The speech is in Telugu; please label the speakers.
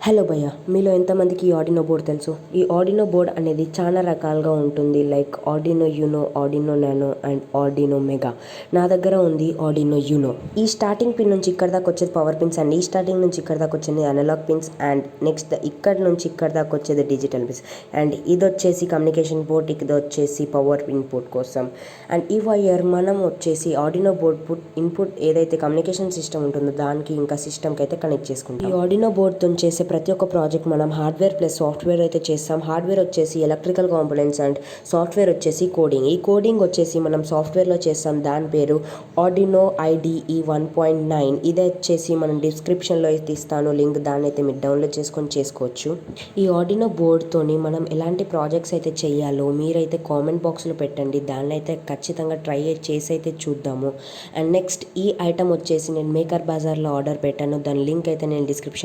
Speaker 1: హలో భయ్య, మీలో ఎంతమందికి ఈ ఆర్డినో బోర్డ్ తెలుసు? ఈ ఆర్డినో బోర్డ్ అనేది చాలా రకాలుగా ఉంటుంది. Like Arduino Uno, Arduino nano and Arduino mega. నా దగ్గర ఉంది ఆర్డినో యూనో. ఈ స్టార్టింగ్ పిన్ నుంచి ఇక్కడ దాకా వచ్చేది పవర్ పిన్స్ అండ్ ఈ స్టార్టింగ్ నుంచి ఇక్కడ దాకా వచ్చేది అనలాగ్ పిన్స్ అండ్ నెక్స్ట్ ఇక్కడ నుంచి ఇక్కడ దాకా వచ్చేది డిజిటల్ పిన్స్ అండ్ ఇది వచ్చేసి కమ్యూనికేషన్ పోర్ట్, ఇది వచ్చేసి పవర్ ఇన్పుట్ కోసం. అండ్ ఈ వైర్ మనం వచ్చేసి ఆర్డినో బోర్డ్ ఇన్పుట్ ఏదైతే కమ్యూనికేషన్ సిస్టమ్ ఉంటుందో దానికి ఇంకా సిస్టమ్కి అయితే కనెక్ట్ చేసుకుంటాం. ఈ ఆర్డినో బోర్డ్తో చేసే ప్రతి ఒక్క ప్రాజెక్ట్ మనం హార్డ్వేర్ ప్లస్ సాఫ్ట్వేర్ అయితే చేస్తాం. హార్డ్వేర్ వచ్చేసి ఎలక్ట్రికల్ కాంపోనెంట్స్ అండ్ సాఫ్ట్వేర్ వచ్చేసి కోడింగ్. ఈ కోడింగ్ వచ్చేసి మనం సాఫ్ట్వేర్లో చేస్తాం. దాని పేరు ఆర్డినో IDE 1.9. ఇదే వచ్చేసి మనం డిస్క్రిప్షన్లో అయితే ఇస్తాను లింక్, దాన్ని అయితే మీరు డౌన్లోడ్ చేసుకొని చేసుకోవచ్చు. ఈ ఆర్డినో బోర్డ్తోని మనం ఎలాంటి ప్రాజెక్ట్స్ అయితే చేయాలో మీరైతే కామెంట్ బాక్స్లో పెట్టండి. దాన్ని అయితే ఖచ్చితంగా ట్రై చేసి అయితే చూద్దాము. అండ్ నెక్స్ట్ ఈ ఐటమ్ వచ్చేసి నేను మేకర్ బజార్లో ఆర్డర్ పెట్టాను. దాని లింక్ అయితే నేను డిస్క్రిప్షన్